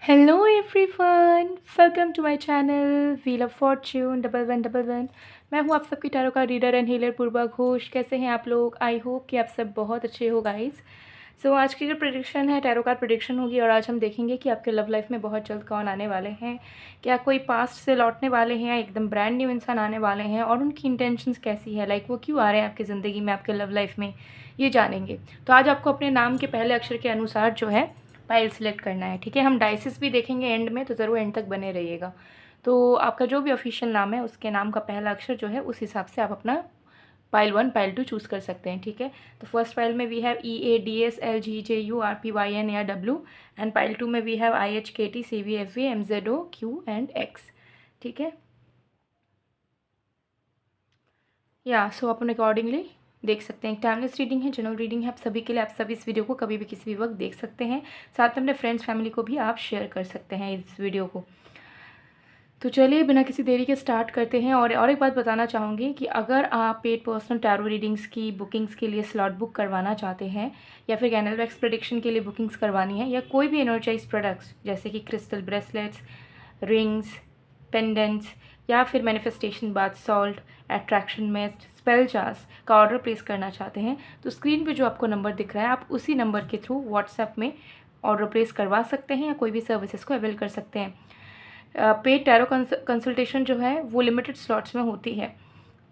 Hello everyone, welcome to my channel wheel of fortune 1111। मैं हूँ आप सबकी टैरो का reader and healer Purva Ghosh. कैसे हैं आप लोग? आई होप कि आप सब बहुत अच्छे हो गाइस। सो आज की जो प्रेडिक्शन है टैरो कार्ड प्रेडिक्शन होगी और आज हम देखेंगे कि आपके लव लाइफ में बहुत जल्द कौन आने वाले हैं। क्या कोई पास्ट से लौटने वाले हैं, एकदम ब्रांड न्यू इंसान आने वाले हैं और उनकी इंटेंशंस कैसी है, लाइक वो क्यों आ रहे हैं आपकी ज़िंदगी में, आपके लव लाइफ में, ये जानेंगे। तो आज आपको अपने नाम के पहले अक्षर के अनुसार जो है पाइल सिलेक्ट करना है, ठीक है। हम डाइसिस भी देखेंगे एंड में, तो ज़रूर एंड तक बने रहिएगा। तो आपका जो भी ऑफिशियल नाम है उसके नाम का पहला अक्षर जो है उस हिसाब से आप अपना पाइल 1 पाइल 2 चूज़ कर सकते हैं, ठीक है। तो फर्स्ट पाइल में वी हैव EADSLGJURPYN या W एंड पाइल 2 में we have IHKTCVFVMZO Q and X, ठीक है। या सो अपन अकॉर्डिंगली देख सकते हैं। टाइमलेस रीडिंग है, जनरल रीडिंग है आप सभी के लिए। आप सभी इस वीडियो को कभी भी किसी भी वक्त देख सकते हैं। साथ में अपने फ्रेंड्स फैमिली को भी आप शेयर कर सकते हैं इस वीडियो को। तो चलिए बिना किसी देरी के स्टार्ट करते हैं। और एक बात बताना चाहूँगी कि अगर आप पेड पर्सनल टैरो रीडिंग्स की बुकिंग्स के लिए स्लॉट बुक करवाना चाहते हैं या फिर कैंडल वैक्स प्रेडिक्शन के लिए बुकिंग्स करवानी है या कोई भी एनर्जाइज प्रोडक्ट्स जैसे कि क्रिस्टल ब्रेसलेट्स, रिंग्स, पेंडेंट्स या फिर manifestation bath salt, attraction mist, spell jars का ऑर्डर प्लेस करना चाहते हैं तो स्क्रीन पे जो आपको नंबर दिख रहा है आप उसी नंबर के थ्रू व्हाट्सएप में ऑर्डर प्लेस करवा सकते हैं या कोई भी सर्विसेज को अवेल कर सकते हैं। पेड टैरो कंसल्टेशन जो है वो लिमिटेड स्लॉट्स में होती है।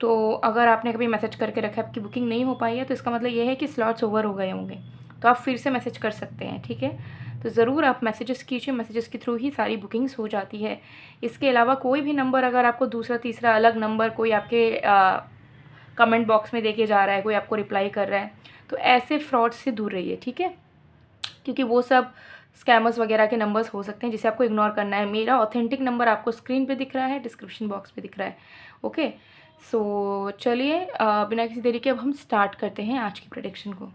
तो अगर आपने कभी मैसेज करके रखा है आपकी बुकिंग नहीं हो पाई है तो इसका मतलब ये है कि स्लॉट्स ओवर हो गए होंगे, तो आप फिर से मैसेज कर सकते हैं, ठीक है। तो ज़रूर आप मैसेजेस कीजिए, मैसेजेस के थ्रू ही सारी बुकिंग्स हो जाती है। इसके अलावा कोई भी नंबर अगर आपको दूसरा तीसरा अलग नंबर कोई आपके कमेंट बॉक्स में देके जा रहा है, कोई आपको रिप्लाई कर रहा है, तो ऐसे फ्रॉड से दूर रहिए, ठीक है। क्योंकि वो सब स्कैमर्स वगैरह के नंबर्स हो सकते हैं जिसे आपको इग्नोर करना है। मेरा ऑथेंटिक नंबर आपको स्क्रीन पे दिख रहा है, डिस्क्रिप्शन बॉक्स पे दिख रहा है, ओके। सो चलिए बिना किसी देरी के अब हम स्टार्ट करते हैं आज की प्रेडिक्शन को।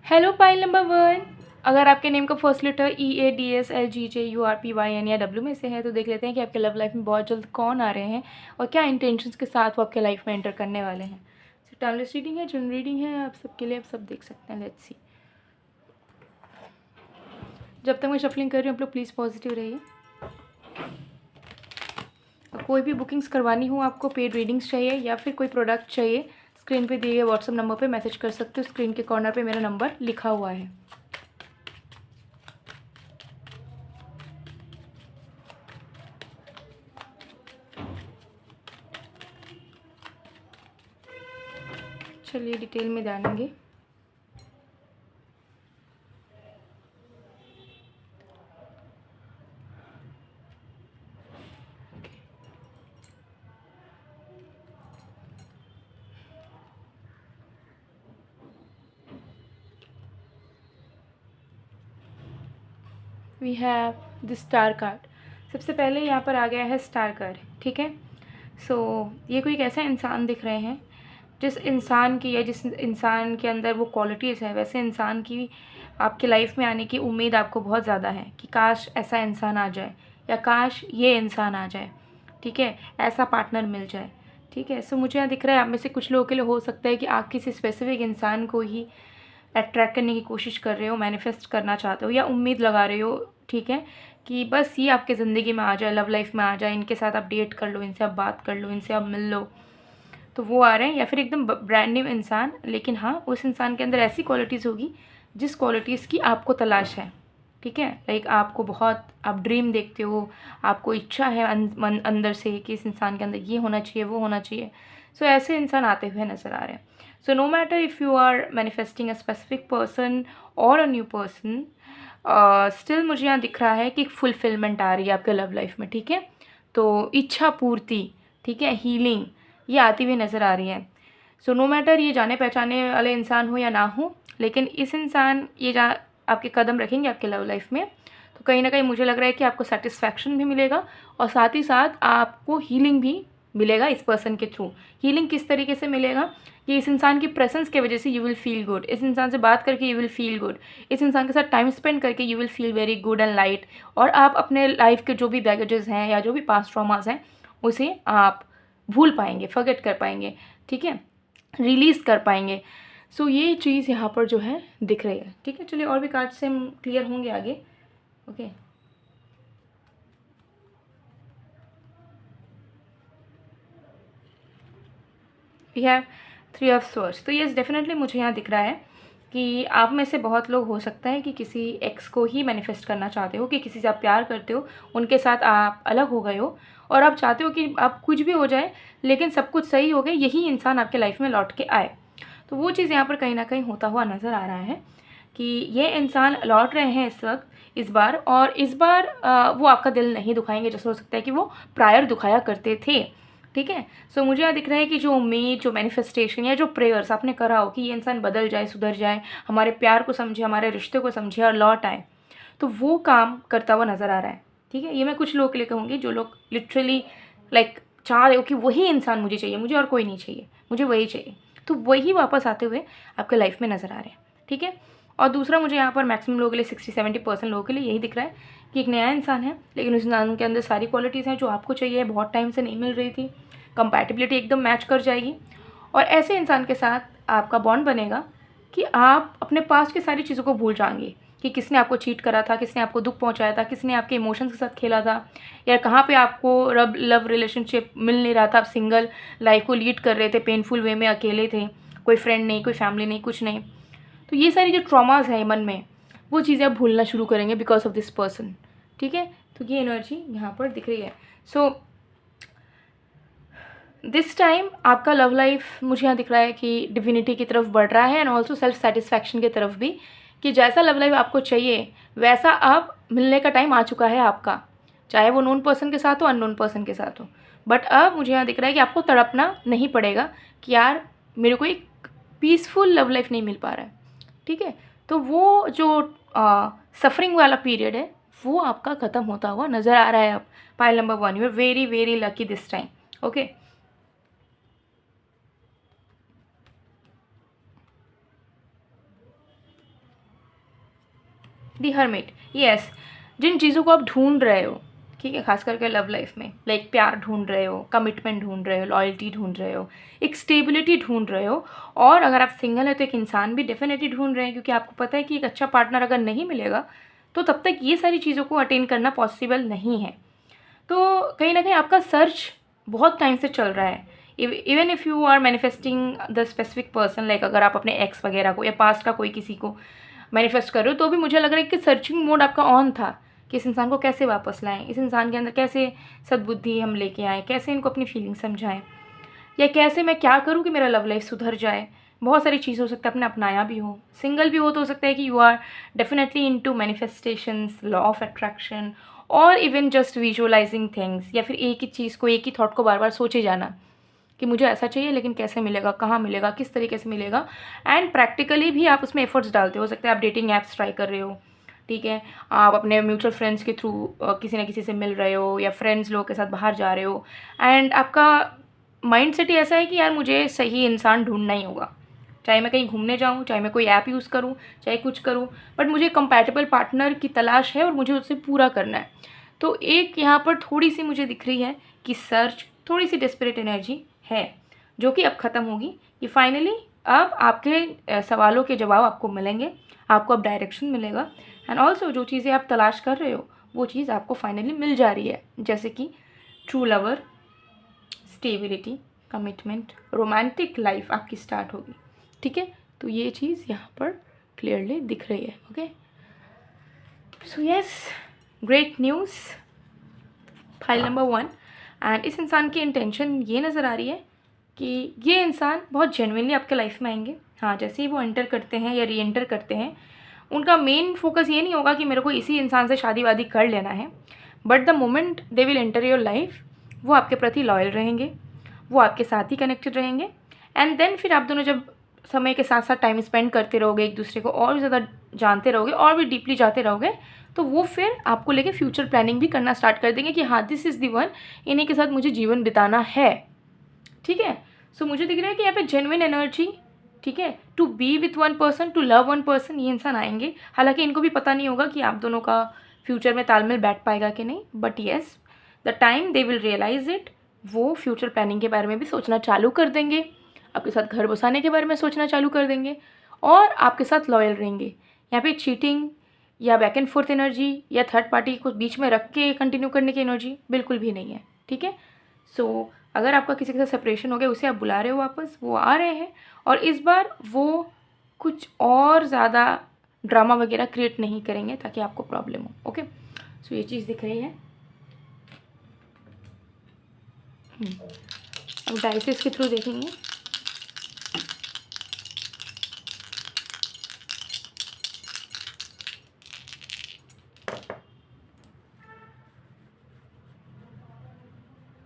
Hello pile number 1। अगर आपके नेम का फर्स्ट लेटर EADSLGJURPYN या W में से है तो देख लेते हैं कि आपके लव लाइफ में बहुत जल्द कौन आ रहे हैं और क्या इंटेंशंस के साथ वो आपके लाइफ में एंटर करने वाले हैं। सो टाइमलेस रीडिंग है, जनरल रीडिंग है आप सबके लिए, आप सब देख सकते हैं। Let's see. जब तक मैं शफलिंग कर रही हूँ आप लोग प्लीज़ पॉजिटिव रहिए। कोई भी बुकिंग्स करवानी हो, आपको पेड रीडिंग्स चाहिए या फिर कोई प्रोडक्ट चाहिए, स्क्रीन पे दिए गए व्हाट्सएप नंबर पे मैसेज कर सकते हो। स्क्रीन के कॉर्नर पे मेरा नंबर लिखा हुआ है। चलिए डिटेल में जानेंगे। We have the star card. सबसे पहले यहाँ पर आ गया है स्टार कार्ड, ठीक है। सो ये कोई एक ऐसा इंसान दिख रहे हैं जिस इंसान की या जिस इंसान के अंदर वो क्वालिटीज़ है, वैसे इंसान की आपकी लाइफ में आने की उम्मीद आपको बहुत ज़्यादा है कि काश ऐसा इंसान आ जाए या काश ये इंसान आ जाए, ठीक है, ऐसा पार्टनर मिल जाए, ठीक है। सो मुझे यहाँ दिख रहा है आप में से कुछ लोगों के लिए हो सकता है कि आप किसी स्पेसिफिक इंसान को ही अट्रैक्ट करने की कोशिश कर रहे हो, मैनिफेस्ट करना चाहते हो या उम्मीद लगा रहे हो, ठीक है, कि बस ये आपके ज़िंदगी में आ जाए, लव लाइफ में आ जाए, इनके साथ आप डेट कर लो, इनसे आप बात कर लो, इनसे आप मिल लो, तो वो आ रहे हैं। या फिर एकदम ब्रांड न्यू इंसान, लेकिन हाँ उस इंसान के अंदर ऐसी क्वालिटीज़ होगी जिस क्वालिटीज़ की आपको तलाश है, ठीक है। लाइक आपको बहुत, आप ड्रीम देखते हो, आपको इच्छा है अंदर से कि इस इंसान के अंदर ये होना चाहिए, वो होना चाहिए। सो ऐसे इंसान आते हुए नज़र आ रहे हैं। So no matter if you are manifesting a specific person और अ न्यू पर्सन, स्टिल मुझे यहाँ दिख रहा है कि एक फुलफिलमेंट आ रही है आपके लव लाइफ में, ठीक है। तो इच्छा पूर्ति, ठीक है, हीलिंग, ये आती हुई नज़र आ रही है। सो नो मैटर ये जाने पहचाने वाले इंसान हो या ना हो, लेकिन इस इंसान ये आपके कदम रखेंगे आपके लव लाइफ में, तो कहीं ना कहीं मुझे लग रहा है कि आपको सेटिस्फैक्शन भी मिलेगा और साथ ही साथ आपको हीलिंग भी मिलेगा इस पर्सन के थ्रू। हीलिंग किस तरीके से मिलेगा कि इस इंसान की प्रेजेंस की वजह से यू विल फील गुड, इस इंसान से बात करके यू विल फील गुड, इस इंसान के साथ टाइम स्पेंड करके you will feel very good and light. और आप अपने लाइफ के जो भी बैगेजेस हैं या जो भी पास्ट ट्रॉमास हैं उसे आप भूल पाएंगे, फॉरगेट कर पाएंगे, ठीक है, रिलीज़ कर पाएंगे। सो ये चीज़ यहाँ पर जो है दिख रही है, ठीक है। चलिए और भी कार्ड से हम क्लियर होंगे आगे। Okay, we have 3 of swords. तो यस, डेफिनेटली मुझे यहाँ दिख रहा है कि आप में से बहुत लोग हो सकता है कि किसी एक्स को ही मैनिफेस्ट करना चाहते हो, कि किसी से आप प्यार करते हो, उनके साथ आप अलग हो गए हो और आप चाहते हो कि आप कुछ भी हो जाए लेकिन सब कुछ सही हो गए, यही इंसान आपके लाइफ में लौट के आए। तो वो चीज़ यहाँ पर कहीं ना कहीं होता हुआ नज़र आ रहा है कि ये इंसान लौट रहे हैं इस वक्त, इस बार, और इस बार वो आपका दिल नहीं दुखाएंगे जैसे हो सकता है कि वो प्रायर दुखाया करते थे, ठीक है। सो मुझे यहाँ दिख रहा है कि जो उम्मीद, जो मैनिफेस्टेशन या जो प्रेयर्स आपने करा हो कि ये इंसान बदल जाए, सुधर जाए, हमारे प्यार को समझे, हमारे रिश्ते को समझे और लौट आए, तो वो काम करता हुआ नज़र आ रहा है, ठीक है। ये मैं कुछ लोगों के लिए कहूँगी जो लोग लिटरली लाइक चाह रहे हो कि वही इंसान मुझे चाहिए, मुझे और कोई नहीं चाहिए, मुझे वही चाहिए, तो वही वापस आते हुए आपके लाइफ में नज़र आ रहे हैं, ठीक है। और दूसरा मुझे यहाँ पर मैक्सिमम लोगों के लिए 60-70% लोगों के लिए यही दिख रहा है कि एक नया इंसान है लेकिन उस इंसान के अंदर सारी क्वालिटीज़ हैं जो आपको चाहिए, बहुत टाइम से नहीं मिल रही थी, कंपैटिबिलिटी एकदम मैच कर जाएगी और ऐसे इंसान के साथ आपका बॉन्ड बनेगा कि आप अपने पास्ट की सारी चीज़ों को भूल जाएंगे कि किसने आपको चीट करा था, किसने आपको दुख पहुंचाया था, किसने आपके इमोशंस के साथ खेला था, या कहाँ पे आपको लव रिलेशनशिप मिल नहीं रहा था, आप सिंगल लाइफ को लीड कर रहे थे, पेनफुल वे में अकेले थे, कोई फ्रेंड नहीं, कोई फैमिली नहीं, कुछ नहीं। तो ये सारी जो ट्रॉमास है मन में, वो चीज़ें आप भूलना शुरू करेंगे बिकॉज ऑफ दिस पर्सन, ठीक है। तो ये एनर्जी यहाँ पर दिख रही है। सो दिस टाइम आपका लव लाइफ मुझे यहाँ दिख रहा है कि डिविनिटी की तरफ बढ़ रहा है एंड ऑल्सो सेल्फ सेटिस्फैक्शन की तरफ भी, कि जैसा लव लाइफ आपको चाहिए वैसा अब मिलने का टाइम आ चुका है आपका, चाहे वो नोन पर्सन के साथ हो, अननोन पर्सन के साथ हो। बट अब मुझे यहाँ दिख रहा है कि आपको तड़पना नहीं पड़ेगा कि यार मेरे को एक पीसफुल लव लाइफ नहीं मिल पा रहा है, ठीक है। तो वो जो सफरिंग वाला पीरियड है वो आपका ख़त्म होता हुआ नज़र आ रहा है अब। Pile number 1, you are very very lucky this time, okay. The hermit, yes, जिन चीज़ों को आप ढूंढ रहे हो, ठीक है, खास करके लव लाइफ में, लाइक प्यार ढूंढ रहे हो, कमिटमेंट ढूंढ रहे हो, लॉयल्टी ढूंढ रहे हो, एक स्टेबिलिटी ढूंढ रहे हो, और अगर आप सिंगल है तो एक इंसान भी डेफिनेटली ढूंढ रहे हैं क्योंकि आपको पता है कि एक अच्छा पार्टनर अगर नहीं मिलेगा तो तब तक ये सारी चीज़ों को अटेन करना पॉसिबल नहीं है। तो कहीं ना कहीं आपका सर्च बहुत टाइम से चल रहा है। Even if you are manifesting the specific person, like अगर आप अपने एक्स वगैरह को या पास्ट का कोई किसी को मैनिफेस्ट कर रहे हो तो भी मुझे लग रहा है कि सर्चिंग मोड आपका ऑन था कि इस इंसान को कैसे वापस लाएं, इस इंसान के अंदर कैसे सद्बुद्धि हम लेके आएँ, कैसे इनको अपनी फीलिंग समझाएं, या कैसे मैं क्या करूं कि मेरा लव लाइफ सुधर जाए। बहुत सारी चीज़ हो सकता है, आपने अपनाया भी हो, सिंगल भी हो सकता है कि you are definitely into manifestations, law of attraction, और इवन जस्ट विजुअलाइजिंग थिंग्स, या फिर एक ही चीज़ को, एक ही थॉट को बार बार सोचे जाना कि मुझे ऐसा चाहिए लेकिन कैसे मिलेगा, कहाँ मिलेगा, किस तरीके से मिलेगा, एंड प्रैक्टिकली भी आप उसमें एफर्ट्स डालते हो सकता है। आप डेटिंग ऐप्स ट्राई कर रहे हो, ठीक है, आप अपने म्यूचुअल फ्रेंड्स के थ्रू किसी न किसी से मिल रहे हो या फ्रेंड्स लोगों के साथ बाहर जा रहे हो, एंड आपका माइंड सेट ही ऐसा है कि यार मुझे सही इंसान ढूंढना ही होगा, चाहे मैं कहीं घूमने जाऊँ, चाहे मैं कोई ऐप यूज़ करूँ, चाहे कुछ करूँ, बट मुझे कंपैटिबल पार्टनर की तलाश है और मुझे उससे पूरा करना है। तो एक यहाँ पर थोड़ी सी मुझे दिख रही है कि सर्च, थोड़ी सी डेस्परेट एनर्जी है जो कि अब ख़त्म होगी, कि फाइनली अब आपके सवालों के जवाब आपको मिलेंगे, आपको अब डायरेक्शन मिलेगा, एंड ऑल्सो जो चीज़ें आप तलाश कर रहे हो वो चीज़ आपको फाइनली मिल जा रही है, जैसे कि true lover, stability, commitment, romantic life आपकी स्टार्ट होगी, ठीक है। तो ये चीज़ यहाँ पर क्लियरली दिख रही है, okay. So yes, great news, file number 1, and इस इंसान की इंटेंशन ये नज़र आ रही है कि ये इंसान बहुत जेन्युइनली आपके लाइफ में आएंगे। हाँ, जैसे ही वो एंटर करते हैं या री एंटर करते हैं, उनका मेन फोकस ये नहीं होगा कि मेरे को इसी इंसान से शादी वादी कर लेना है, but the moment they will enter your life, वो आपके प्रति लॉयल रहेंगे, वो आपके साथ ही कनेक्टेड रहेंगे, एंड देन फिर आप दोनों जब समय के साथ साथ टाइम स्पेंड करते रहोगे, एक दूसरे को और ज़्यादा जानते रहोगे और भी डीपली जाते रहोगे, तो वो फिर आपको लेके फ्यूचर प्लानिंग भी करना स्टार्ट कर देंगे कि हाँ, दिस इज़ दी वन, इन्हीं के साथ मुझे जीवन बिताना है, ठीक है। सो मुझे दिख रहा है कि यहाँ पे जेन्युइन एनर्जी, ठीक है, to be with one person, to love one person, ये इंसान आएंगे। हालांकि इनको भी पता नहीं होगा कि आप दोनों का फ्यूचर में तालमेल बैठ पाएगा कि नहीं, but yes, the time they will realise it, वो फ्यूचर प्लानिंग के बारे में भी सोचना चालू कर देंगे, आपके साथ घर बसाने के बारे में सोचना चालू कर देंगे और आपके साथ लॉयल रहेंगे। यहाँ पे चीटिंग या बैक एंड फोर्थ एनर्जी या थर्ड पार्टी को बीच में रख के कंटिन्यू करने की एनर्जी बिल्कुल भी नहीं है, ठीक है। सो अगर आपका किसी के साथ सेपरेशन हो गया, उसे आप बुला रहे हो वापस, वो आ रहे हैं और इस बार वो कुछ और ज़्यादा ड्रामा वगैरह क्रिएट नहीं करेंगे ताकि आपको प्रॉब्लम हो। ओके, सो ये चीज़ दिख रही है। अब डाइसेस के थ्रू देखेंगे।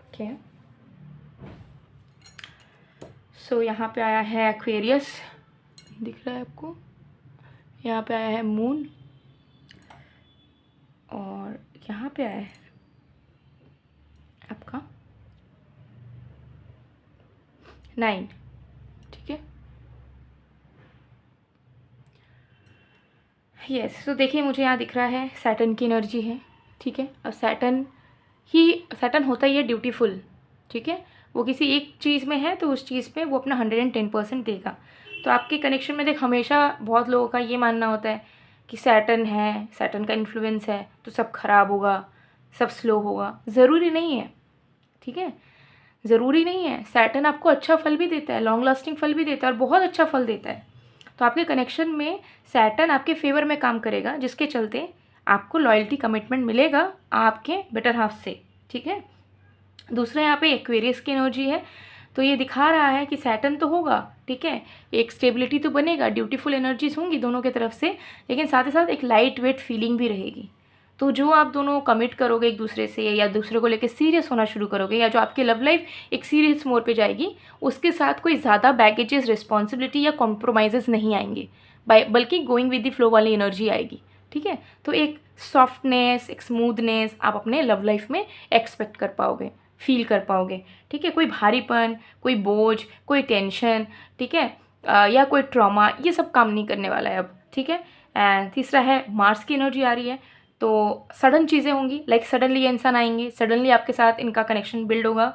ओके, सो यहाँ पे आया है एक्वेरियस, दिख रहा है आपको। यहाँ पे आया है मून और यहाँ पे आया है आपका 9, ठीक है। यस, तो देखिए मुझे यहाँ दिख रहा है सैटर्न की एनर्जी है, ठीक है। अब सैटर्न होता ही है ड्यूटीफुल, ठीक है। वो किसी एक चीज़ में है तो उस चीज़ पे वो अपना 110% देगा। तो आपके कनेक्शन में देख, हमेशा बहुत लोगों का ये मानना होता है कि सैटर्न है, सैटर्न का इन्फ्लुएंस है तो सब खराब होगा, सब स्लो होगा। ज़रूरी नहीं है, ठीक है, ज़रूरी नहीं है। सैटर्न आपको अच्छा फल भी देता है, लॉन्ग लास्टिंग फल भी देता है और बहुत अच्छा फल देता है। तो आपके कनेक्शन में सैटर्न आपके फेवर में काम करेगा, जिसके चलते आपको लॉयल्टी कमिटमेंट मिलेगा आपके बेटर हाफ से, ठीक है। दूसरा यहाँ पे एक्वेरियस की एनर्जी है, तो ये दिखा रहा है कि सैटर्न तो होगा, ठीक है, एक स्टेबिलिटी तो बनेगा, ड्यूटीफुल एनर्जीज होंगी दोनों की तरफ से, लेकिन साथ ही साथ एक लाइट वेट फीलिंग भी रहेगी। तो जो आप दोनों कमिट करोगे एक दूसरे से या दूसरे को लेकर सीरियस होना शुरू करोगे, या जो आपकी लव लाइफ एक सीरियस मोड पे जाएगी, उसके साथ कोई ज़्यादा बैगेजेस, रिस्पॉन्सिबिलिटी या कॉम्प्रोमाइज़ेस नहीं आएंगे, बल्कि गोइंग विद द फ्लो वाली एनर्जी आएगी, ठीक है। तो एक सॉफ्टनेस, एक स्मूथनेस आप अपने लव लाइफ में एक्सपेक्ट कर पाओगे, फील कर पाओगे, ठीक है। कोई भारीपन, कोई बोझ, कोई टेंशन, ठीक है, या कोई ट्रॉमा, ये सब काम नहीं करने वाला है अब, ठीक है। एंड तीसरा है मार्स की एनर्जी आ रही है, तो सडन चीज़ें होंगी, लाइक सडनली ये इंसान आएंगे, सडनली आपके साथ इनका कनेक्शन बिल्ड होगा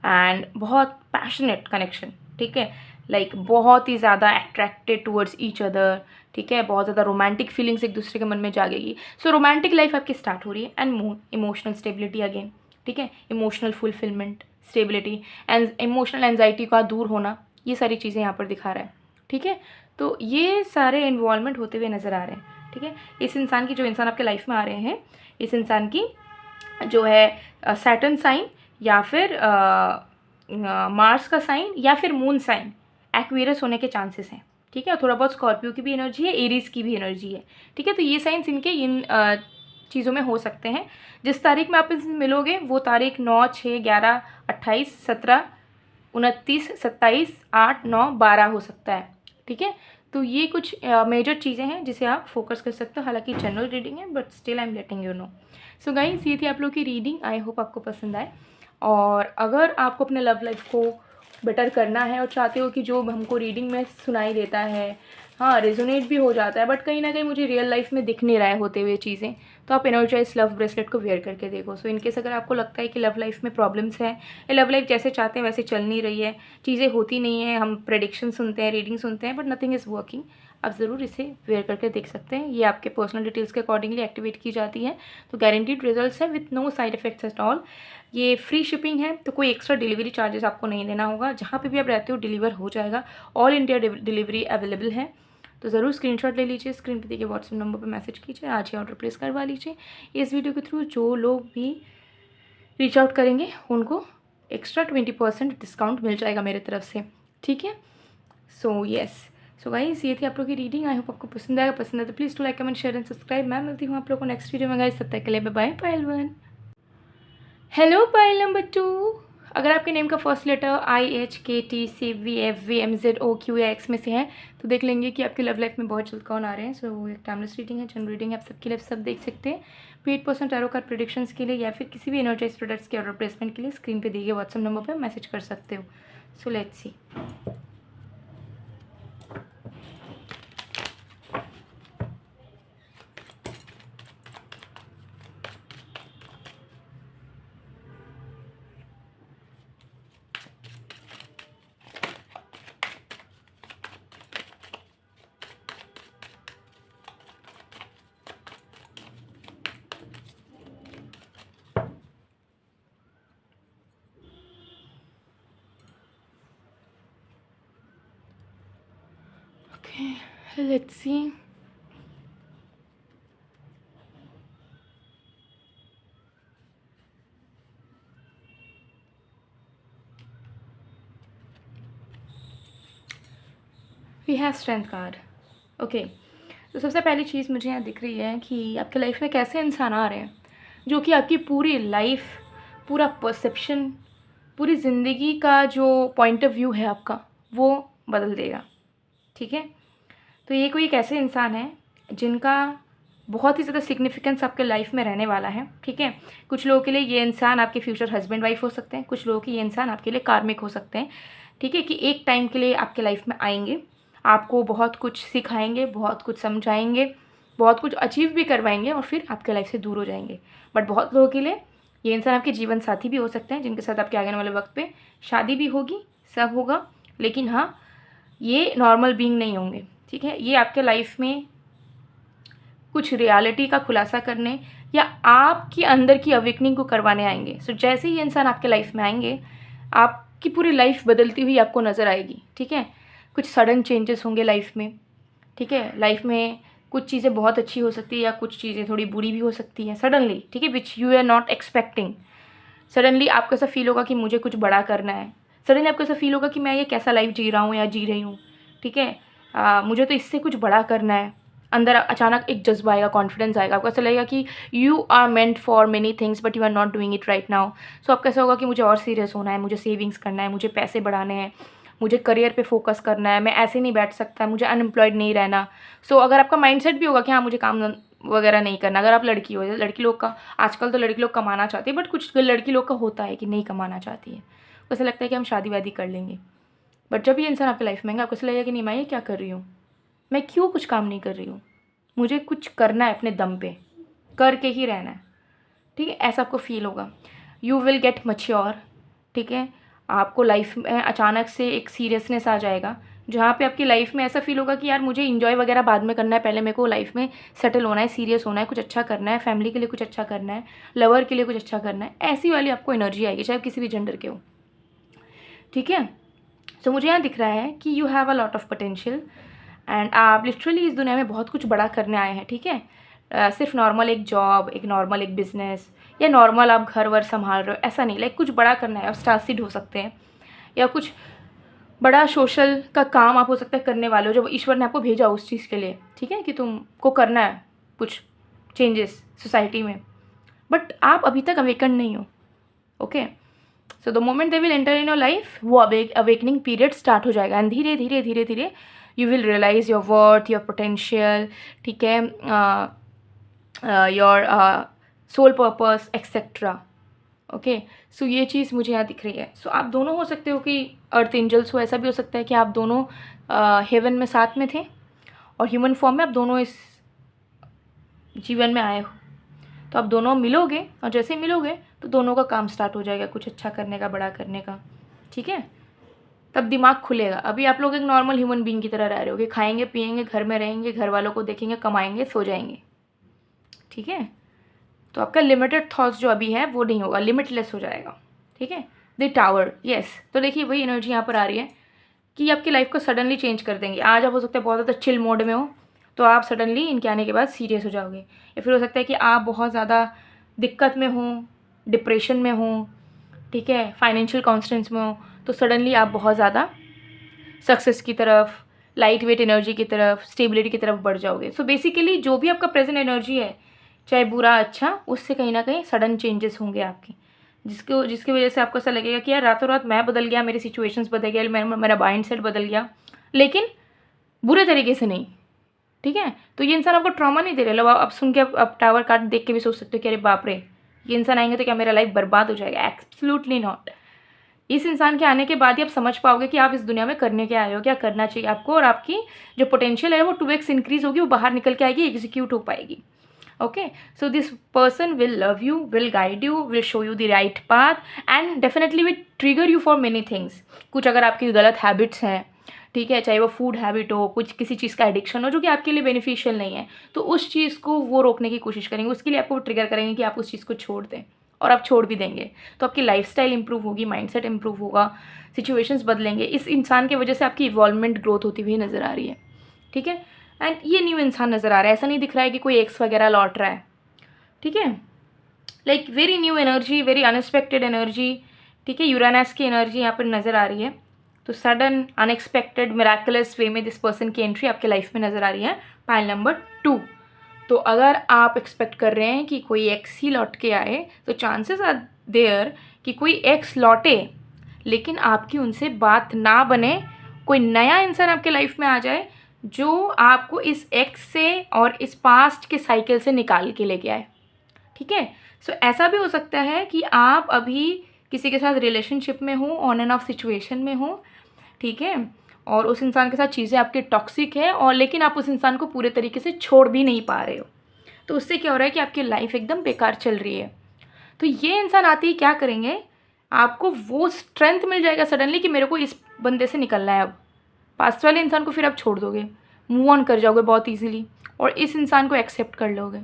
एंड बहुत पैशनेट कनेक्शन, ठीक है, लाइक बहुत ही ज़्यादा अट्रैक्टेड टूवर्ड्स ईच अदर, ठीक है, बहुत ज़्यादा रोमांटिक फीलिंग्स एक दूसरे के मन में जागेगी। सो रोमांटिक लाइफ आपकी स्टार्ट हो रही है। And moon, emotional stability again, ठीक है, emotional fulfilment, stability and emotional anxiety का दूर होना, ये सारी चीज़ें यहाँ पर दिखा रहा है, ठीक है। तो ये सारे इन्वॉल्वमेंट होते हुए नज़र आ रहे हैं, ठीक है। इस इंसान की, जो इंसान आपके लाइफ में आ रहे हैं, इस इंसान की जो है सैटर्न साइन या फिर मार्स का साइन या फिर मून साइन एक्वेरियस होने के चांसेस हैं, ठीक है। थोड़ा बहुत स्कॉर्पियो की भी एनर्जी है, एरीज की भी एनर्जी है, ठीक है। तो ये साइंस इनके इन चीज़ों में हो सकते हैं। जिस तारीख में आप इनसे मिलोगे वो तारीख 9, 6, 11, 28, 17, 29, 27, 8, 9, 12 हो सकता है, ठीक है। तो ये कुछ मेजर चीज़ें हैं जिसे आप फोकस कर सकते हो। हालांकि जनरल रीडिंग है, but still I am letting you know. So guys, ये थी आप लोग की रीडिंग। आई होप आपको पसंद आए। और अगर आपको अपने लव लाइफ को बेटर करना है और चाहते हो कि जो हमको रीडिंग में सुनाई देता है, हाँ, रेजोनेट भी हो जाता है, बट कहीं ना कहीं मुझे रियल लाइफ में दिख नहीं रहा है होते हुए चीज़ें, तो आप एनर्जाइज लव ब्रेसलेट को वेयर करके देखो। सो इनकेस अगर आपको लगता है कि लव लाइफ में प्रॉब्लम्स है, या लव लाइफ जैसे चाहते हैं वैसे चल नहीं रही है, चीज़ें होती नहीं है, हम प्रेडिक्शन सुनते हैं, रीडिंग सुनते हैं, बट नथिंग इज़ वर्किंग, आप ज़रूर इसे वेयर करके देख सकते हैं। ये आपके पर्सनल डिटेल्स के अकॉर्डिंगली एक्टिवेट की जाती है, तो गारंटीड रिजल्ट्स है with no side effects at all. ये फ्री शिपिंग है, तो कोई एक्स्ट्रा डिलीवरी चार्जेस आपको नहीं देना होगा। जहाँ पे भी आप रहते हो डिलीवर हो जाएगा, ऑल इंडिया डिलीवरी अवेलेबल है। तो ज़रूर स्क्रीनशॉट ले लीजिए, स्क्रीन पे देखिए व्हाट्सएप नंबर पे मैसेज कीजिए, आज ही ऑर्डर प्लेस करवा लीजिए। इस वीडियो के थ्रू जो लोग भी रीच आउट करेंगे उनको एक्स्ट्रा 20% डिस्काउंट मिल जाएगा मेरे तरफ से, ठीक है। सो येस, सो गाइस, ये थी आप लोग की रीडिंग। आई होप आपको पसंद आएगा। पसंद है तो please to like, comment, share and subscribe. मैं मिलती हूँ आप लोग को नेक्स्ट वीडियो में गाइस, तब तक के लिए बाय बाय। पायल 1, हेलो पायल नंबर 2। अगर आपके नेम का फर्स्ट लेटर IHKTCVFVMZOQX में से है तो देख लेंगे कि आपके लव लाइफ में बहुत जल्द कौन आ रहे हैं। सो एक टाइमलेस रीडिंग है, जनरल रीडिंग है, आप सबके लिए सब देख सकते हैं। Paid person tarot card predictions के लिए या फिर किसी भी एनर्जाइज प्रोडक्ट्स के ऑर्डर प्लेसमेंट के लिए स्क्रीन पे दिए गए व्हाट्सएप नंबर पर मैसेज कर सकते हो। So let's see. Okay, let's see. We have strength card. Okay, तो सबसे पहली चीज़ मुझे यहाँ दिख रही है कि आपके लाइफ में कैसे इंसान आ रहे हैं जो कि आपकी पूरी लाइफ, पूरा परसेप्शन, पूरी ज़िंदगी का जो पॉइंट ऑफ व्यू है आपका, वो बदल देगा। ठीक है, तो ये कोई एक ऐसे इंसान है जिनका बहुत ही ज़्यादा सिग्निफिकेंस आपके लाइफ में रहने वाला है। ठीक है, कुछ लोगों के लिए ये इंसान आपके फ्यूचर हस्बैंड वाइफ हो सकते हैं, कुछ लोगों के ये इंसान आपके लिए कार्मिक हो सकते हैं। ठीक है, कि एक टाइम के लिए आपके लाइफ में आएंगे, आपको बहुत कुछ सिखाएंगे, बहुत कुछ समझाएंगे, बहुत कुछ अचीव भी करवाएंगे और फिर आपके लाइफ से दूर हो जाएंगे। बट बहुत लोगों के लिए ये इंसान आपके जीवन साथी भी हो सकते हैं, जिनके साथ आपके आगे वाले वक्त पे शादी भी होगी, सब होगा। लेकिन हाँ, ये नॉर्मल बीइंग नहीं होंगे। ठीक है, ये आपके लाइफ में कुछ रियलिटी का खुलासा करने या आपके अंदर की अवेकनिंग को करवाने आएंगे। सो जैसे ही ये इंसान आपके लाइफ में आएंगे, आपकी पूरी लाइफ बदलती हुई आपको नज़र आएगी। ठीक है, कुछ सडन चेंजेस होंगे लाइफ में। ठीक है, लाइफ में कुछ चीज़ें बहुत अच्छी हो सकती है या कुछ चीज़ें थोड़ी बुरी भी हो सकती हैं सडनली। ठीक है, which you are not expecting. Suddenly आपको ऐसा फील होगा कि मुझे कुछ बड़ा करना है। सडनली आपको ऐसा फील होगा कि मैं ये कैसा लाइफ जी रहा हूँ या जी रही हूँ। ठीक है, मुझे तो इससे कुछ बड़ा करना है। अंदर अचानक एक जज्बा आएगा, कॉन्फिडेंस आएगा, आपको ऐसा लगेगा कि you are meant for many things but you are not doing it right now. So आपको ऐसा होगा कि मुझे और सीरियस होना है, मुझे सेविंग्स करना है, मुझे पैसे बढ़ाने हैं, मुझे करियर पे फोकस करना है, मैं ऐसे नहीं बैठ सकता, मुझे अनएम्प्लॉयड नहीं रहना। सो अगर आपका माइंडसेट भी होगा कि हाँ मुझे काम वगैरह नहीं करना, अगर आप लड़की हो, लड़की लोग का आजकल तो लड़की लोग कमाना चाहती है, बट कुछ लड़की लोग का होता है कि नहीं कमाना चाहती है, ऐसा लगता है कि हम शादी वादी कर लेंगे। बट जब ये इंसान आपकी लाइफ में आएगा, आपको ऐसा लगेगा कि नहीं, मैं ये क्या कर रही हूँ, मैं क्यों कुछ काम नहीं कर रही हूँ, मुझे कुछ करना है, अपने दम पे करके ही रहना है। ठीक है, ऐसा आपको फील होगा। You will get mature. ठीक है, आपको लाइफ में अचानक से एक सीरियसनेस आ जाएगा, जहाँ पे आपकी लाइफ में ऐसा फील होगा कि यार मुझे इंजॉय वगैरह बाद में करना है, पहले मेरे को लाइफ में सेटल होना है, सीरियस होना है, कुछ अच्छा करना है, फैमिली के लिए कुछ अच्छा करना है, लवर के लिए कुछ अच्छा करना है। ऐसी वाली आपको एनर्जी आएगी, चाहे किसी भी जेंडर के हो। ठीक है, सो मुझे यहाँ दिख रहा है कि you have a lot of potential and आप लिटरली इस दुनिया में बहुत कुछ बड़ा करने आए हैं। ठीक है, सिर्फ नॉर्मल एक जॉब, एक नॉर्मल एक बिजनेस या नॉर्मल आप घर वर संभाल रहे हो, ऐसा नहीं। लाइक कुछ बड़ा करना है। आप स्टारसीड हो सकते हैं या कुछ बड़ा सोशल का काम आप हो सकता है करने वाले हो, जो ईश्वर ने आपको भेजा उस चीज़ के लिए। ठीक है, कि तुमको करना है कुछ चेंजेस सोसाइटी में, बट आप अभी तक अवेकन नहीं हो। Okay, so the moment they will enter in your life, वो अवेकनिंग पीरियड स्टार्ट हो जाएगा एंड धीरे धीरे धीरे धीरे you will realise your worth, your potential. ठीक है, your soul purpose etcetera. Okay, so ये चीज़ मुझे यहाँ दिख रही है। सो आप दोनों हो सकते हो कि अर्थ एंजल्स हो, ऐसा भी हो सकता है कि आप दोनों हेवन में साथ में थे और ह्यूमन फॉर्म में आप दोनों इस जीवन में आए हो। तो आप दोनों मिलोगे और जैसे ही मिलोगे तो दोनों का काम स्टार्ट हो जाएगा, कुछ अच्छा करने का, बड़ा करने का। ठीक है, तब दिमाग खुलेगा। अभी आप लोग एक नॉर्मल ह्यूमन बीइंग की तरह रह रहे हो कि खाएंगे पिएंगे, घर में रहेंगे, घर वालों को देखेंगे, कमाएंगे, सो जाएंगे। ठीक है, तो आपका लिमिटेड थॉट्स जो अभी है वो नहीं होगा, लिमिटलेस हो जाएगा। ठीक है, द टावर, यस। तो देखिए वही एनर्जी यहाँ पर आ रही है कि आपकी लाइफ को सडनली चेंज कर देंगे। आज आप हो सकता है बहुत ज़्यादा चिल मोड में हो, तो आप सडनली इनके आने के बाद सीरियस हो जाओगे। या फिर हो सकता है कि आप बहुत ज़्यादा दिक्कत में हो, डिप्रेशन में हो, ठीक है, फाइनेंशियल कॉन्स्टेंट्स में हो, तो सडनली आप बहुत ज़्यादा सक्सेस की तरफ, लाइट वेट एनर्जी की तरफ, स्टेबिलिटी की तरफ बढ़ जाओगे। सो बेसिकली जो भी आपका प्रेजेंट एनर्जी है, चाहे बुरा अच्छा, उससे कहीं ना कहीं सडन चेंजेस होंगे आपकी, जिसकी वजह से आपको ऐसा लगेगा कि यार रातों रात मैं बदल गया, मेरी सिचुएशंस बदल गया, मेरा माइंड सेट बदल गया, लेकिन बुरे तरीके से नहीं। ठीक है, तो ये इंसान आपको ट्रॉमा नहीं दे रहे। मतलब आप सुन के आप टावर कार्ड देख के भी सोच सकते हो कि अरे बाप रे, ये इंसान आएंगे तो क्या मेरा लाइफ बर्बाद हो जाएगा? Absolutely not. इस इंसान के आने के बाद ही आप समझ पाओगे कि आप इस दुनिया में करने क्या आए हो, क्या करना चाहिए आपको, और आपकी जो पोटेंशियल है वो 2x इंक्रीज होगी, वो बाहर निकल के आएगी, एग्जीक्यूट हो पाएगी। Okay, so this person will love you, will guide you, will show you the right path and definitely will trigger you for many things. कुछ अगर आपकी गलत हैबिट्स हैं, ठीक है, चाहे वो फूड हैबिट हो, कुछ किसी चीज़ का एडिक्शन हो जो कि आपके लिए बेनिफिशियल नहीं है, तो उस चीज़ को वो रोकने की कोशिश करेंगे, उसके लिए आपको ट्रिगर करेंगे कि आप उस चीज़ को छोड़ दें, और आप छोड़ भी देंगे। तो आपकी लाइफस्टाइल इंप्रूव होगी, माइंडसेट इंप्रूव होगा, सिचुएशंस बदलेंगे। इस इंसान की वजह से आपकी इवॉल्वमेंट, ग्रोथ होती हुई नज़र आ रही है। ठीक है। एंड ये न्यू इंसान नज़र आ रहा है, ऐसा नहीं दिख रहा है कि कोई एक्स वगैरह लौट रहा है, ठीक है। Like very new energy, very unexpected energy, ठीक है। यूरेनस की एनर्जी यहाँ पर नज़र आ रही है। तो सडन अनएक्सपेक्टेड मिराकुलस वे में दिस पर्सन की एंट्री आपके लाइफ में नज़र आ रही है। Pile number 2। तो अगर आप एक्सपेक्ट कर रहे हैं कि कोई एक्स ही लौट के आए, तो चांसेस आर देयर कि कोई एक्स लौटे लेकिन आपकी उनसे बात ना बने, कोई नया इंसान आपके लाइफ में आ जाए जो आपको इस एक्स से और इस पास्ट के साइकिल से निकाल के लेके आए, ठीक है। सो ऐसा भी हो सकता है कि आप अभी किसी के साथ रिलेशनशिप में हो, ऑन एंड ऑफ सिचुएशन में हो, ठीक है, और उस इंसान के साथ चीज़ें आपकी टॉक्सिक है, और लेकिन आप उस इंसान को पूरे तरीके से छोड़ भी नहीं पा रहे हो। तो उससे क्या हो रहा है कि आपकी लाइफ एकदम बेकार चल रही है। तो ये इंसान आते ही क्या करेंगे, आपको वो स्ट्रेंथ मिल जाएगा सडनली कि मेरे को इस बंदे से निकलना है। अब पास्ट वाले इंसान को फिर आप छोड़ दोगे, मूव ऑन कर जाओगे बहुत ईजीली, और इस इंसान को एक्सेप्ट कर लोगे।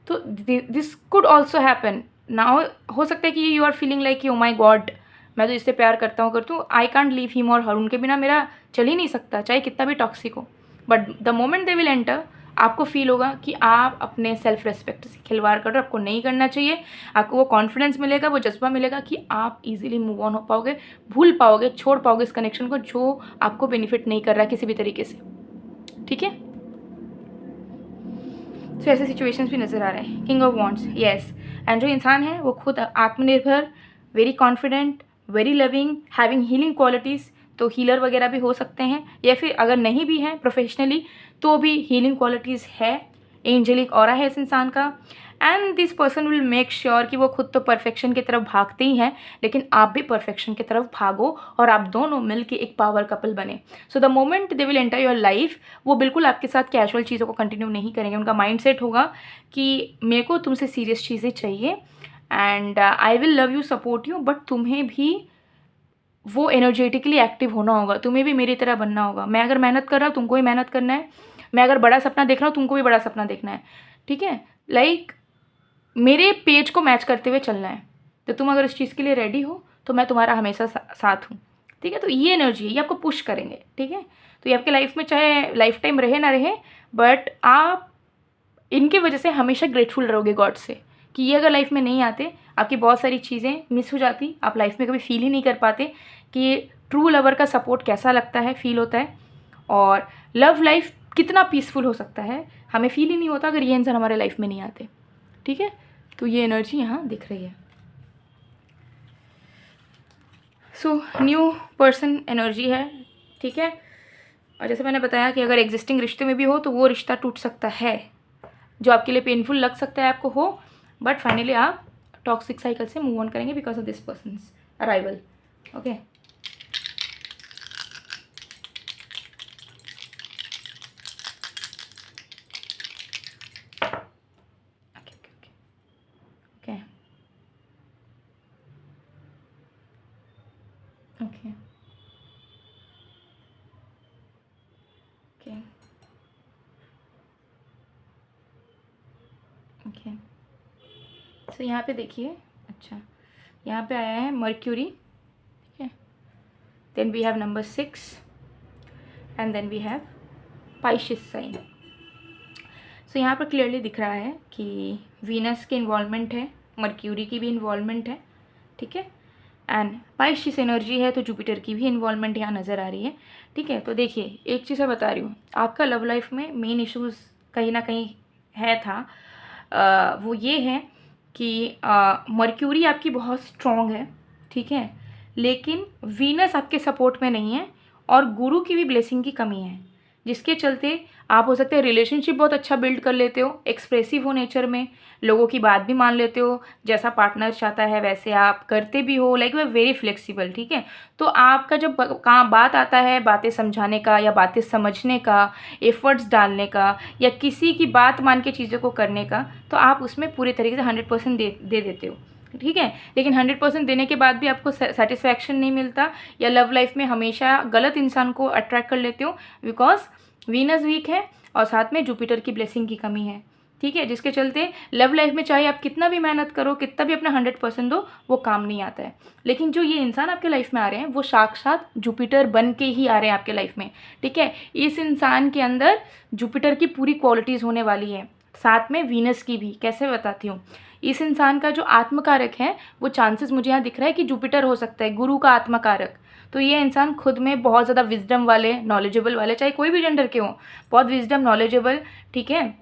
तो this could also happen now. हो सकता है कि you are feeling like oh my God, मैं तो इससे प्यार करता हूँ, आई कांट लीव हिम और हर, उनके बिना मेरा चल ही नहीं सकता, चाहे कितना भी टॉक्सिक हो। But the moment they will enter, आपको फील होगा कि आप अपने सेल्फ रेस्पेक्ट से खिलवाड़ कर रहे हो, आपको नहीं करना चाहिए। आपको वो कॉन्फिडेंस मिलेगा, वो जज्बा मिलेगा कि आप इजीली मूव ऑन हो पाओगे, भूल पाओगे, छोड़ पाओगे इस कनेक्शन को जो आपको बेनिफिट नहीं कर रहा है किसी भी तरीके से, ठीक है। तो ऐसे सिचुएशंस भी नज़र आ रहे हैं। King of wands, yes. And जो इंसान है वो खुद आत्मनिर्भर, very confident, very loving, having healing qualities, तो हीलर वगैरह भी हो सकते हैं, या फिर अगर नहीं भी हैं प्रोफेशनली तो भी हीलिंग क्वालिटीज़ है, एंजेलिक ऑरा है इस इंसान का। And this person will make sure कि वो खुद तो परफेक्शन की तरफ भागते ही हैं, लेकिन आप भी परफेक्शन की तरफ भागो और आप दोनों मिल के एक पावर कपल बने। सो the moment they will enter your life, वो बिल्कुल आपके साथ कैजुअल चीज़ों को कंटिन्यू नहीं करेंगे। उनका माइंड सेट होगा कि मेरे को तुमसे सीरियस चीज़ें चाहिए, and I will love you, support you, but तुम्हें भी वो एनर्जेटिकली एक्टिव होना होगा, तुम्हें भी मेरी तरह बनना होगा। मैं अगर मेहनत कर रहा हूँ, तुमको भी मेहनत करना है। मैं अगर बड़ा सपना देख रहा हूँ, तुमको भी बड़ा सपना देखना है, ठीक है। लाइक मेरे पेज को मैच करते हुए चलना है। तो तुम अगर इस चीज़ के लिए रेडी हो तो मैं तुम्हारा हमेशा साथ हूँ, ठीक है। तो ये एनर्जी है, ये आपको पुश करेंगे, ठीक है। तो ये आपके लाइफ में चाहे लाइफ टाइम रहे ना रहे, बट आप इनकी वजह से हमेशा ग्रेटफुल रहोगे गॉड से कि ये अगर लाइफ में नहीं आते, आपकी बहुत सारी चीज़ें मिस हो जाती, आप लाइफ में कभी फील ही नहीं कर पाते कि ट्रू लवर का सपोर्ट कैसा लगता है, फील होता है, और लव लाइफ कितना पीसफुल हो सकता है, हमें फील ही नहीं होता अगर ये इंसान हमारे लाइफ में नहीं आते, ठीक है। तो ये एनर्जी यहाँ दिख रही है। सो न्यू पर्सन एनर्जी है, ठीक है। और जैसे मैंने बताया कि अगर एग्जिस्टिंग रिश्ते में भी हो तो वो रिश्ता टूट सकता है, जो आपके लिए पेनफुल लग सकता है आपको हो, बट फाइनली आप टॉक्सिक साइकिल से मूव ऑन करेंगे because of this person's arrival, okay. Okay okay okay. So यहाँ पे देखिए, अच्छा यहाँ पे आया है मर्क्यूरी, ठीक है। Then we have number 6 and then we have Pisces sign. So यहाँ पर क्लियरली दिख रहा है कि वीनस की इन्वॉल्वमेंट है, मर्क्यूरी की भी इन्वॉल्वमेंट है, ठीक है। एंड पाइशिस एनर्जी है तो जुपिटर की भी इन्वॉल्वमेंट यहाँ नज़र आ रही है, ठीक है। तो देखिए एक चीज़ मैं बता रही हूँ, आपका लव लाइफ में मेन इश्यूज़ कहीं ना कहीं है था, वो ये है कि मर्क्यूरी आपकी बहुत स्ट्रॉन्ग है, ठीक है, लेकिन वीनस आपके सपोर्ट में नहीं है, और गुरु की भी ब्लेसिंग की कमी है, जिसके चलते आप हो सकते हैं रिलेशनशिप बहुत अच्छा बिल्ड कर लेते हो, एक्सप्रेसिव हो नेचर में, लोगों की बात भी मान लेते हो, जैसा पार्टनर चाहता है वैसे आप करते भी हो, लाइक वे वेरी फ्लेक्सिबल, ठीक है। तो आपका जब काम बात आता है बातें समझाने का या बातें समझने का, एफर्ट्स डालने का, या किसी की बात मान के चीज़ों को करने का, तो आप उसमें पूरे तरीके से 100% दे देते हो, ठीक है। लेकिन 100% देने के बाद भी आपको सेटिस्फैक्शन नहीं मिलता, या लव लाइफ में हमेशा गलत इंसान को अट्रैक्ट कर लेते हो बिकॉज वीनस वीक है और साथ में जुपिटर की ब्लेसिंग की कमी है। ठीक है, जिसके चलते लव लाइफ में चाहे आप कितना भी मेहनत करो, कितना भी अपना 100% दो, वो काम नहीं आता है। लेकिन जो ये इंसान आपके लाइफ में आ रहे हैं वो साक्षात जुपिटर बन के ही आ रहे हैं आपके लाइफ में, ठीक है। इस इंसान के अंदर जुपिटर की पूरी क्वालिटीज़ होने वाली है, साथ में वीनस की भी। कैसे बताती हूँ, इस इंसान का जो आत्मकारक है वो चांसेस मुझे यहाँ दिख रहा है कि जुपिटर हो सकता है, गुरु का आत्मकारक। तो ये इंसान खुद में बहुत ज़्यादा विजडम वाले, नॉलेजेबल वाले, चाहे कोई भी जेंडर के हों, बहुत विजडम, नॉलेजेबल, ठीक है।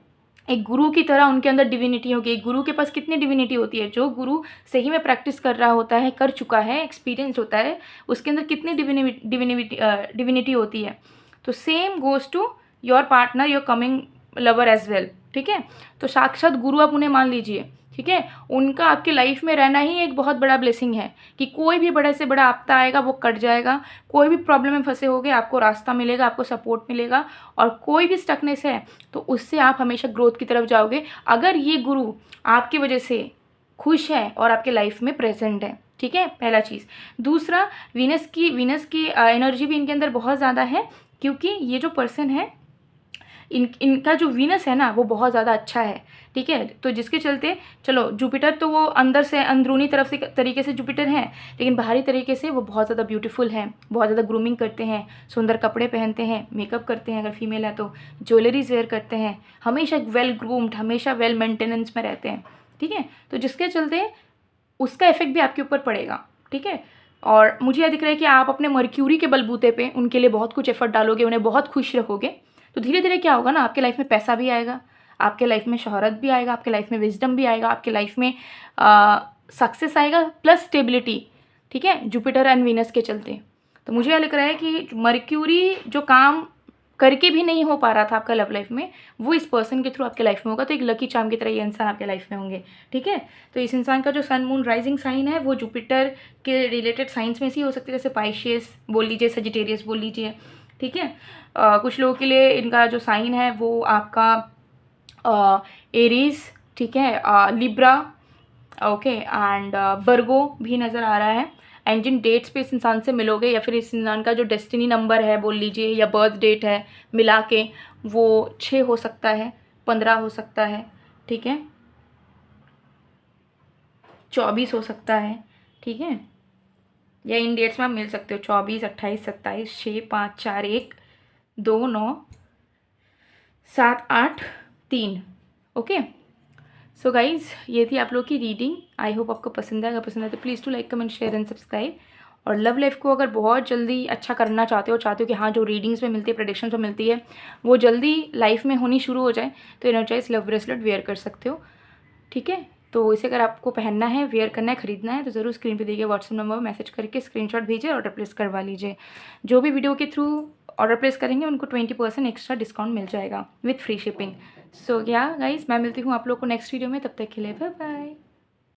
एक गुरु की तरह उनके अंदर डिविनिटी होगी। एक गुरु के पास कितनी डिविनिटी होती है, जो गुरु सही में प्रैक्टिस कर रहा होता है, कर चुका है, एक्सपीरियंस होता है, उसके अंदर कितनी डिविनिटी होती है। तो same goes to your partner, your coming lover as well, ठीक है। तो साक्षात गुरु आप उन्हें मान लीजिए, ठीक है। उनका आपकी लाइफ में रहना ही एक बहुत बड़ा ब्लेसिंग है कि कोई भी बड़े से बड़ा आपदा आएगा वो कट जाएगा, कोई भी प्रॉब्लम में फंसे होगे आपको रास्ता मिलेगा, आपको सपोर्ट मिलेगा, और कोई भी स्टकनेस है तो उससे आप हमेशा ग्रोथ की तरफ जाओगे, अगर ये गुरु आपकी वजह से खुश है और आपके लाइफ में प्रेजेंट है, ठीक है, पहला चीज़। दूसरा, वीनस की एनर्जी भी इनके अंदर बहुत ज़्यादा है, क्योंकि ये जो पर्सन है इनका जो वीनस है ना वो बहुत ज़्यादा अच्छा है, ठीक है। तो जिसके चलते चलो जुपिटर तो वो अंदर से, अंदरूनी तरफ से तरीके से जुपिटर हैं, लेकिन बाहरी तरीके से वो बहुत ज़्यादा ब्यूटीफुल हैं, बहुत ज़्यादा ग्रूमिंग करते हैं, सुंदर कपड़े पहनते हैं, मेकअप करते हैं, अगर फीमेल है तो ज्वेलरीज वेयर करते हैं, हमेशा वेल ग्रूम्ड, हमेशा वेल मेंटेनेंस में रहते हैं, ठीक है। तो जिसके चलते उसका इफेक्ट भी आपके ऊपर पड़ेगा, ठीक है। और मुझे यह दिख रहा है कि आप अपने मर्क्यूरी के बलबूते पे उनके लिए बहुत कुछ एफर्ट डालोगे, उन्हें बहुत खुश रखोगे, तो धीरे धीरे क्या होगा ना, आपके लाइफ में पैसा भी आएगा, आपके लाइफ में शोहरत भी आएगा, आपके लाइफ में विजडम भी आएगा, आपके लाइफ में सक्सेस आएगा, प्लस स्टेबिलिटी, ठीक है, जुपिटर एंड वीनस के चलते। तो मुझे यह लग रहा है कि मर्क्यूरी जो काम करके भी नहीं हो पा रहा था आपका लव लाइफ में, वो इस पर्सन के थ्रू आपके लाइफ में होगा। तो एक लकी चार्म की तरह ये इंसान आपके लाइफ में होंगे, ठीक है। तो इस इंसान का जो सन मून राइजिंग साइन है वो जुपिटर के रिलेटेड साइंस में से ही हो सकते हैं, जैसे पाइशियस बोल लीजिए, सजिटेरियस बोल लीजिए, ठीक है। कुछ लोगों के लिए इनका जो साइन है वो आपका एरीज, ठीक है, लिब्रा, ओके, एंड वर्गो भी नज़र आ रहा है। एंड जिन डेट्स पे इस इंसान से मिलोगे, या फिर इस इंसान का जो डेस्टिनी नंबर है बोल लीजिए, या बर्थ डेट है मिला के, वो 6 हो सकता है, 15 हो सकता है, ठीक है, 24 हो सकता है, ठीक है, या इन डेट्स में आप मिल सकते हो 24, 28, 27, 6, 5, 4, 1, 2, 9, 7, 8, 3, ओके। सो गाइज़, ये थी आप लोग की रीडिंग। आई होप आपको पसंद है। अगर पसंद है तो please to like, comment, share and subscribe. और लव लाइफ को अगर बहुत जल्दी अच्छा करना चाहते हो कि हाँ जो रीडिंग्स में मिलती है, प्रेडिक्शंस में मिलती है, वो जल्दी लाइफ में होनी शुरू हो जाए, तो एनर्जाइज लव ब्रेसलेट वेयर कर सकते हो, ठीक है। तो इसे अगर आपको पहनना है, वेयर करना है, ख़रीदना है, तो ज़रूर स्क्रीन पे दिए गए व्हाट्सएप नंबर पर मैसेज करके स्क्रीनशॉट भेजिए, ऑर्डर प्लेस करवा लीजिए। जो भी वीडियो के थ्रू ऑर्डर प्लेस करेंगे उनको 20% एक्स्ट्रा डिस्काउंट मिल जाएगा विथ फ्री शिपिंग। सो या गाइस, मैं मिलती हूँ आप लोग को नेक्स्ट वीडियो में, तब तक के लिए बाय बाय।